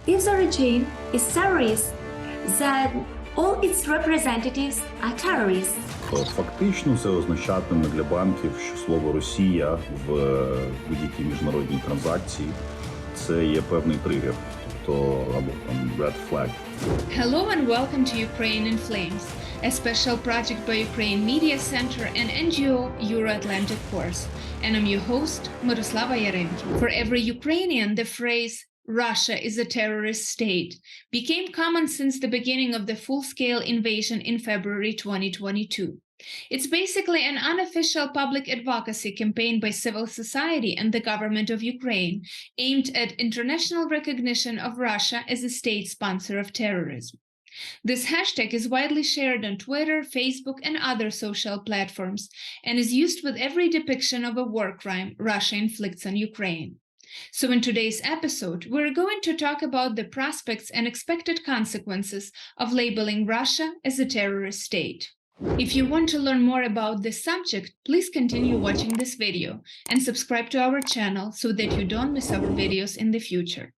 If the regime is terrorist, then all its representatives are terrorists. Фактично це означатиме для банків, що слово «Росія» в будь-якій міжнародній транзакції – це є певний тригер, тобто або там red flag. Hello and welcome to Ukraine in Flames, a special project by Ukraine Media Center and NGO Euro-Atlantic Course. And I'm your host, Myroslava Yarenki. For every Ukrainian, the phrase Russia is a terrorist state became common since the beginning of the full-scale invasion in February 2022. It's basically an unofficial public advocacy campaign by civil society and the government of Ukraine aimed at international recognition of Russia as a state sponsor of terrorism. This hashtag is widely shared on Twitter, Facebook, and other social platforms, and is used with every depiction of a war crime Russia inflicts on Ukraine. So in today's episode, we're going to talk about the prospects and expected consequences of labeling Russia as a terrorist state. If you want to learn more about this subject, please continue watching this video and subscribe to our channel so that you don't miss our videos in the future.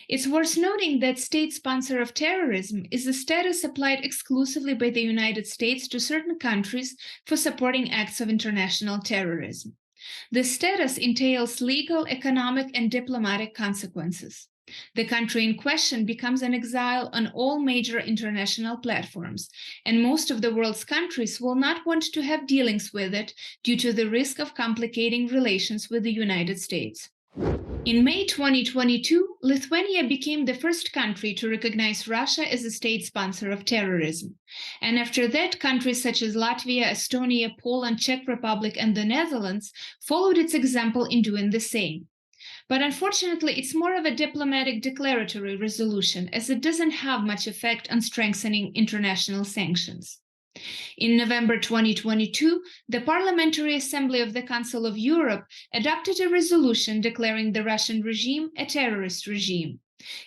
It's worth noting that state sponsor of terrorism is a status applied exclusively by the United States to certain countries for supporting acts of international terrorism. This status entails legal, economic, and diplomatic consequences. The country in question becomes an exile on all major international platforms, and most of the world's countries will not want to have dealings with it due to the risk of complicating relations with the United States. In May 2022, Lithuania became the first country to recognize Russia as a state sponsor of terrorism. And after that, countries such as Latvia, Estonia, Poland, Czech Republic, and the Netherlands followed its example in doing the same. But unfortunately, it's more of a diplomatic declaratory resolution, as it doesn't have much effect on strengthening international sanctions. In November 2022, the Parliamentary Assembly of the Council of Europe adopted a resolution declaring the Russian regime a terrorist regime.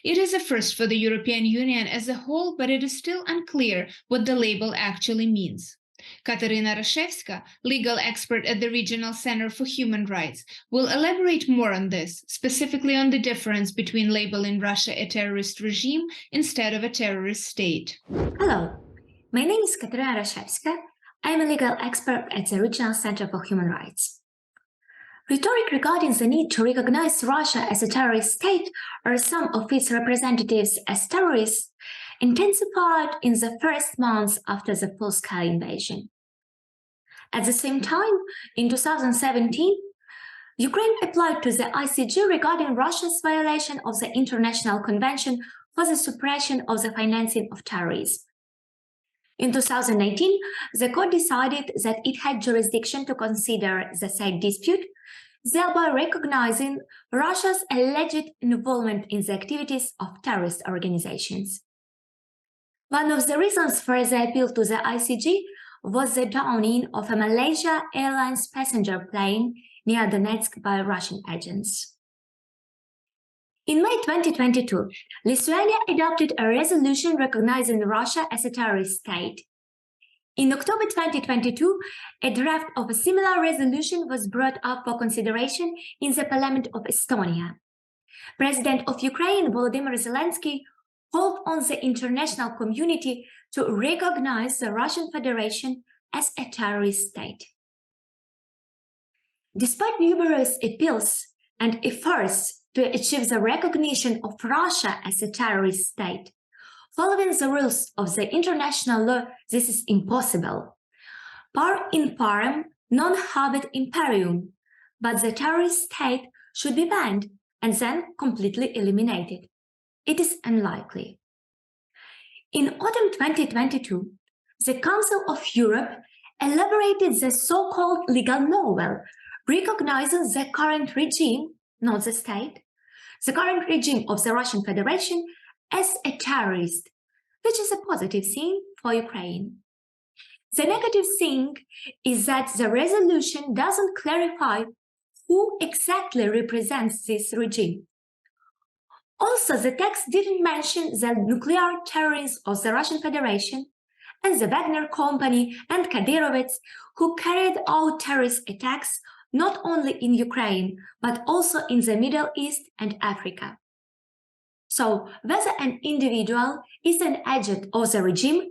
It is a first for the European Union as a whole, but it is still unclear what the label actually means. Kateryna Rashevska, legal expert at the Regional Center for Human Rights, will elaborate more on this, specifically on the difference between labeling Russia a terrorist regime instead of a terrorist state. Hello, my name is Kateryna Rashevska. I am a legal expert at the Regional Center for Human Rights. Rhetoric regarding the need to recognize Russia as a terrorist state or some of its representatives as terrorists intensified in the first months after the full-scale invasion. At the same time, in 2017, Ukraine applied to the ICJ regarding Russia's violation of the International Convention for the Suppression of the Financing of Terrorism. In 2019, the court decided that it had jurisdiction to consider the said dispute, thereby recognizing Russia's alleged involvement in the activities of terrorist organizations. One of the reasons for the appeal to the ICJ was the downing of a Malaysia Airlines passenger plane near Donetsk by Russian agents. In May 2022, Lithuania adopted a resolution recognizing Russia as a terrorist state. In October 2022, a draft of a similar resolution was brought up for consideration in the Parliament of Estonia. President of Ukraine, Volodymyr Zelensky, called on the international community to recognize the Russian Federation as a terrorist state. Despite numerous appeals and efforts to achieve the recognition of Russia as a terrorist state, following the rules of the international law, this is impossible. Par imparem non habet imperium, but the terrorist state should be banned and then completely eliminated. It is unlikely. In autumn 2022, the Council of Europe elaborated the so-called legal novel, recognizing the current regime, not the state, the current regime of the Russian Federation as a terrorist, which is a positive thing for Ukraine. The negative thing is that the resolution doesn't clarify who exactly represents this regime. Also, the text didn't mention the nuclear terrorists of the Russian Federation and the Wagner Company and Kadyrovets, who carried out terrorist attacks not only in Ukraine, but also in the Middle East and Africa. So, whether an individual is an agent of the regime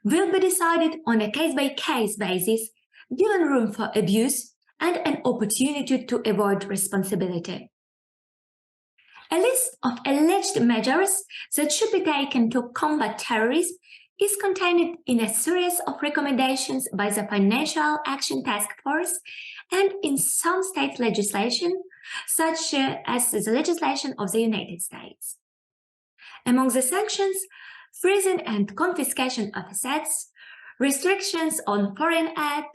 will be decided on a case-by-case basis, given room for abuse and an opportunity to avoid responsibility. A list of alleged measures that should be taken to combat terrorism is contained in a series of recommendations by the Financial Action Task Force and in some state legislation, such as the legislation of the United States. Among the sanctions, freezing and confiscation of assets, restrictions on foreign aid,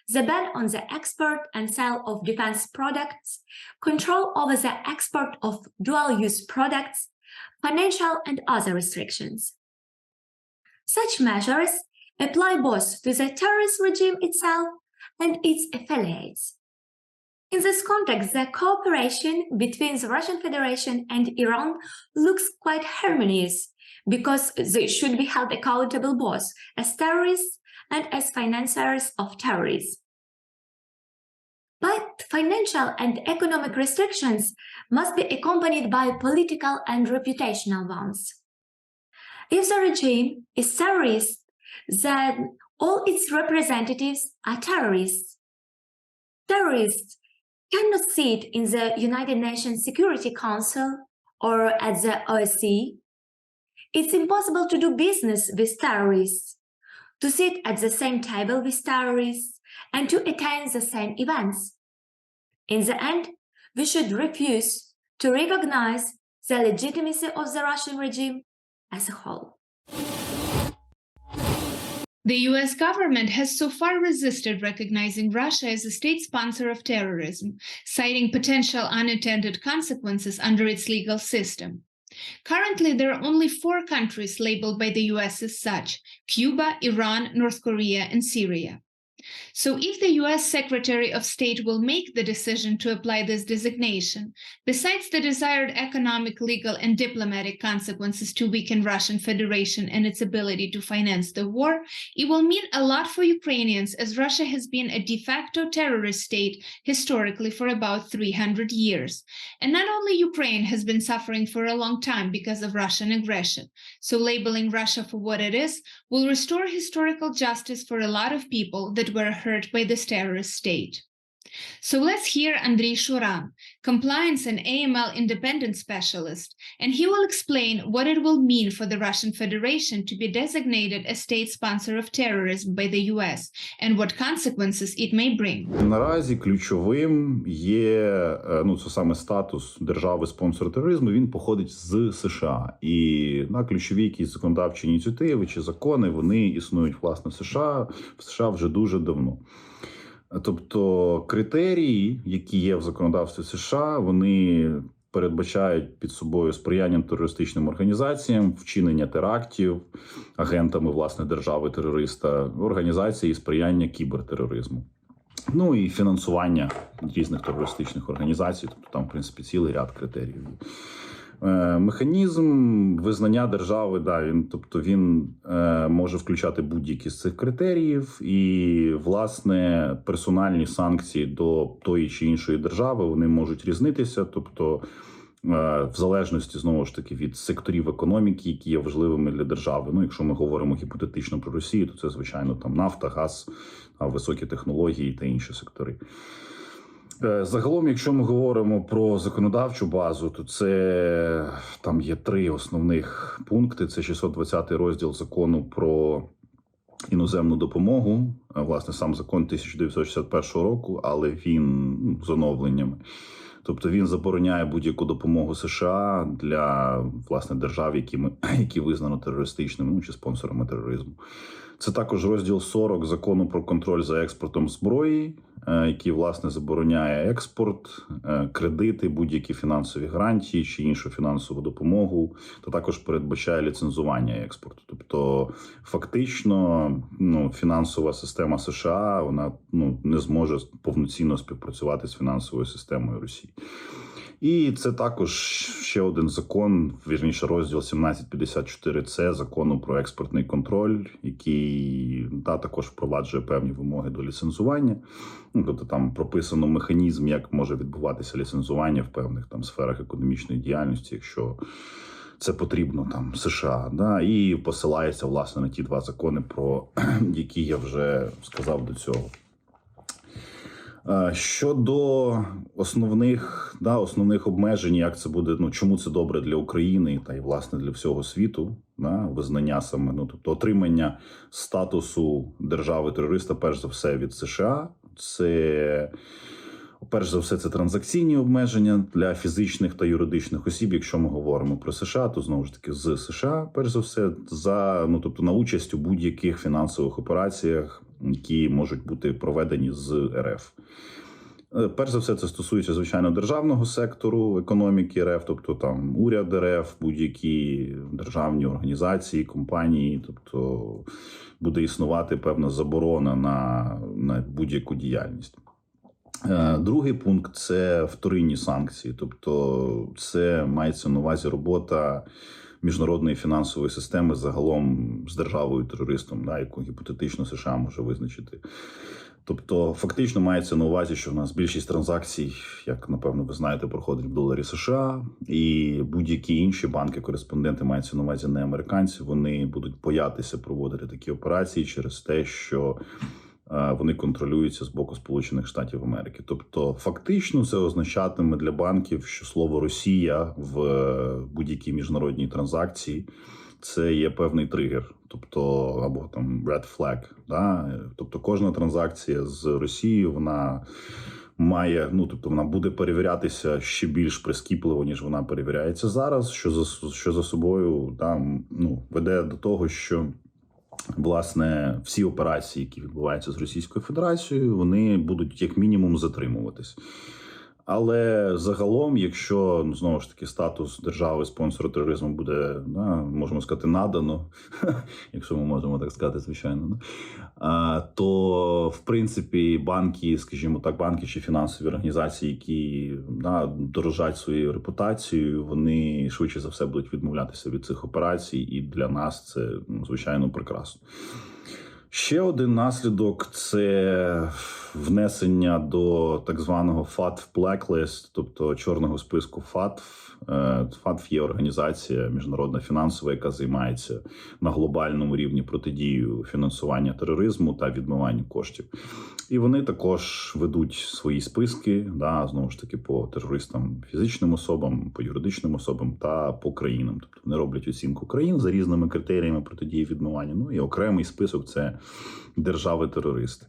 the ban on the export and sale of defense products, control over the export of dual-use products, financial and other restrictions. Such measures apply both to the terrorist regime itself and its affiliates. In this context, the cooperation between the Russian Federation and Iran looks quite harmonious because they should be held accountable both as terrorists and as financiers of terrorism. But financial and economic restrictions must be accompanied by political and reputational ones. If the regime is terrorist, then all its representatives are terrorists. Terrorists cannot sit in the United Nations Security Council or at the OSCE. It's impossible to do business with terrorists, to sit at the same table with terrorists, and to attend the same events. In the end, we should refuse to recognize the legitimacy of the Russian regime as a whole. The US government has so far resisted recognizing Russia as a state sponsor of terrorism, citing potential unintended consequences under its legal system. Currently, there are only 4 countries labeled by the US as such: Cuba, Iran, North Korea, and Syria. So if the US Secretary of State will make the decision to apply this designation, besides the desired economic, legal, and diplomatic consequences to weaken Russian Federation and its ability to finance the war, it will mean a lot for Ukrainians, as Russia has been a de facto terrorist state historically for about 300 years. And not only Ukraine has been suffering for a long time because of Russian aggression, so labeling Russia for what it is will restore historical justice for a lot of people that were hurt by this terrorist state. So let's hear Andriy Shuran, compliance and AML independent specialist, and he will explain what it will mean for the Russian Federation to be designated a state sponsor of terrorism by the US and what consequences it may bring. Наразі ключовим є, це саме статус держави-спонсора тероризму, він походить з США. І на ключові якісь законодавчі ініціативи чи закони, вони існують, власне, в США вже дуже давно. Тобто критерії, які є в законодавстві США, вони передбачають під собою сприяння терористичним організаціям, вчинення терактів агентами, власне, держави-терориста, організації і сприяння кібертероризму. Ну і фінансування різних терористичних організацій, тобто там, в принципі, цілий ряд критеріїв. Механізм визнання держави, він може включати будь-які з цих критеріїв, і, власне, персональні санкції до тої чи іншої держави, вони можуть різнитися, тобто в залежності, знову ж таки, від секторів економіки, які є важливими для держави. Якщо ми говоримо гіпотетично про Росію, то це, звичайно, там нафта, газ, високі технології та інші сектори. Загалом, якщо ми говоримо про законодавчу базу, то це там є 3 основних пункти. Це 620 розділ закону про іноземну допомогу. Власне, сам закон 1961 року, але він з оновленнями. Тобто він забороняє будь-яку допомогу США для, власне, держав, які визнано терористичними чи спонсорами тероризму. Це також розділ 40 закону про контроль за експортом зброї, який, власне, забороняє експорт, кредити, будь-які фінансові гарантії чи іншу фінансову допомогу, та також передбачає ліцензування експорту. Тобто, фактично, фінансова система США, вона не зможе повноцінно співпрацювати з фінансовою системою Росії. І це також ще один закон, вірніше розділ 1754-С закону про експортний контроль, який також впроваджує певні вимоги до ліцензування. Тобто там прописано механізм, як може відбуватися ліцензування в певних там сферах економічної діяльності, якщо це потрібно там США, да, і посилається, власне, на ті два закони, про які я вже сказав до цього. Щодо основних обмежень, як це буде, чому це добре для України та й, власне, для всього світу, визнання саме, тобто отримання статусу держави-терориста, перш за все, від США, перш за все, це транзакційні обмеження для фізичних та юридичних осіб. Якщо ми говоримо про США, то знову ж таки з США, перш за все, тобто на участь у будь-яких фінансових операціях, які можуть бути проведені з РФ. Перш за все, це стосується, звичайно, державного сектору економіки РФ, тобто там уряд РФ, будь-які державні організації, компанії, тобто буде існувати певна заборона на будь-яку діяльність. Другий пункт – це вторинні санкції, тобто це мається на увазі робота міжнародної фінансової системи загалом з державою-терористом, яку гіпотетично США може визначити. Тобто фактично мається на увазі, що в нас більшість транзакцій, як, напевно, ви знаєте, проходить в доларі США, і будь-які інші банки-кореспонденти, мається на увазі не американці, вони будуть боятися проводити такі операції через те, що вони контролюються з боку Сполучених Штатів Америки. Тобто фактично це означатиме для банків, що слово «Росія» в будь-якій міжнародній транзакції це є певний тригер, тобто або там red flag. Да? Тобто кожна транзакція з Росією, вона має, тобто вона буде перевірятися ще більш прискіпливо, ніж вона перевіряється зараз, що за собою веде до того, що власне всі операції, які відбуваються з Російською Федерацією, вони будуть як мінімум затримуватись. Але загалом, якщо, знову ж таки, статус держави-спонсора тероризму буде, можемо сказати, надано, якщо ми можемо так сказати, звичайно, то, в принципі, банки, скажімо так, банки чи фінансові організації, які дорожать своєю репутацією, вони швидше за все будуть відмовлятися від цих операцій, і для нас це, звичайно, прекрасно. Ще один наслідок – це внесення до так званого FATF Blacklist, тобто чорного списку FATF. FATF є організація міжнародна фінансова, яка займається на глобальному рівні протидією фінансування тероризму та відмиванню коштів. І вони також ведуть свої списки, знову ж таки, по терористам, фізичним особам, по юридичним особам та по країнам. Тобто вони роблять оцінку країн за різними критеріями протидії відмивання. І окремий список – це держави-терористи.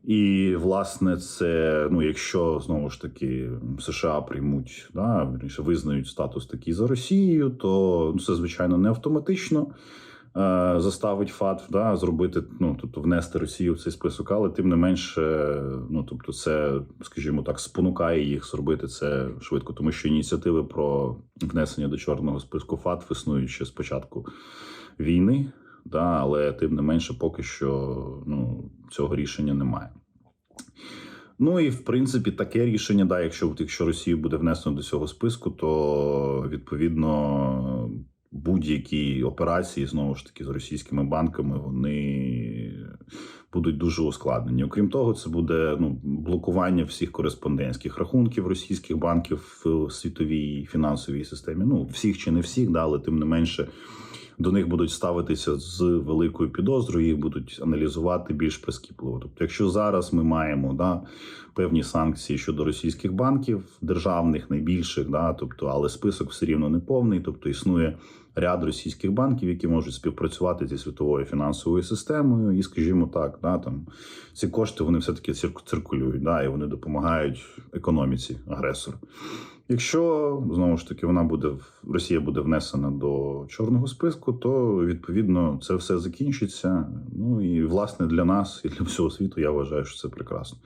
І, власне, це, якщо, знову ж таки, США приймуть, визнають статус такий за Росією, то це, звичайно, не автоматично заставить ФАТФ, зробити, тобто внести Росію в цей список, але тим не менше, тобто це, скажімо так, спонукає їх зробити це швидко, тому що ініціативи про внесення до чорного списку ФАТФ існують ще з початку війни, але тим не менше поки що цього рішення немає. І, в принципі, таке рішення, якщо Росію буде внесено до цього списку, то, відповідно, будь-які операції, знову ж таки, з російськими банками, вони будуть дуже ускладнені. Окрім того, це буде блокування всіх кореспондентських рахунків російських банків в світовій фінансовій системі. Всіх чи не всіх, але тим не менше до них будуть ставитися з великою підозрою, їх будуть аналізувати більш прискіпливо. Тобто, якщо зараз ми маємо певні санкції щодо російських банків, державних, найбільших, але список все рівно не повний, тобто існує ряд російських банків, які можуть співпрацювати зі світовою фінансовою системою, і, скажімо так, ці кошти, вони все-таки циркулюють, і вони допомагають економіці агресора. Якщо, знову ж таки, Росія буде внесена до чорного списку, то, відповідно, це все закінчиться. І, власне, для нас і для всього світу я вважаю, що це прекрасно.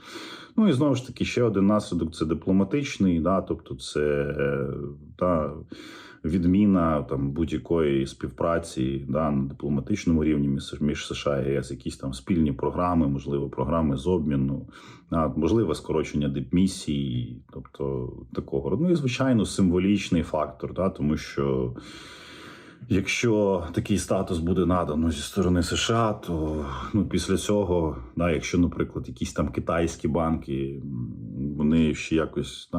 І, знову ж таки, ще один наслідок – це дипломатичний, тобто це відміна будь-якої співпраці на дипломатичному рівні між США і ЄС, якісь спільні програми, можливо, програми з обміну, можливо, скорочення дипмісій, тобто такого. І, звичайно, символічний фактор, тому що якщо такий статус буде надано зі сторони США, то після цього, якщо, наприклад, якісь китайські банки, вони ще якось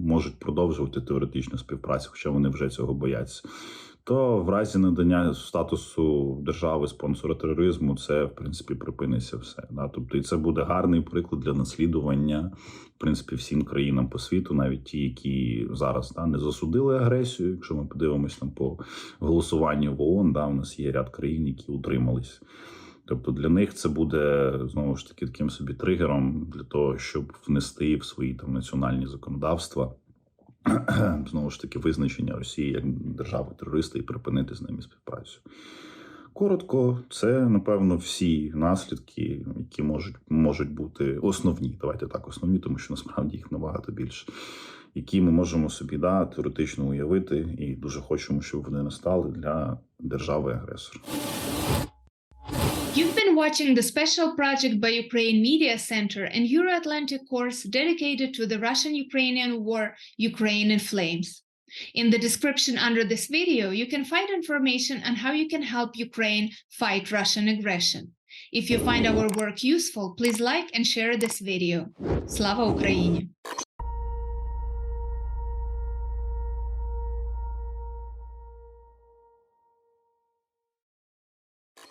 можуть продовжувати теоретичну співпрацю, хоча вони вже цього бояться, то в разі надання статусу держави-спонсора тероризму це, в принципі, припиниться все. Да? Тобто, і це буде гарний приклад для наслідування, в принципі, всім країнам по світу, навіть ті, які зараз не засудили агресію. Якщо ми подивимось там по голосуванню в ООН, у нас є ряд країн, які утримались. Тобто для них це буде, знову ж таки, таким собі тригером для того, щоб внести в свої там національні законодавства, знову ж таки, визначення Росії як держави-терориста і припинити з ними співпрацю. Коротко, це, напевно, всі наслідки, які можуть бути основні. Давайте так, основні, тому що насправді їх набагато більше. Які ми можемо собі теоретично уявити і дуже хочемо, щоб вони настали для держави-агресора. You've been watching the special project by Ukraine Media Center and Euro-Atlantic course dedicated to the Russian-Ukrainian war, Ukraine in Flames. In the description under this video, you can find information on how you can help Ukraine fight Russian aggression. If you find our work useful, please like and share this video. Slava Ukraini!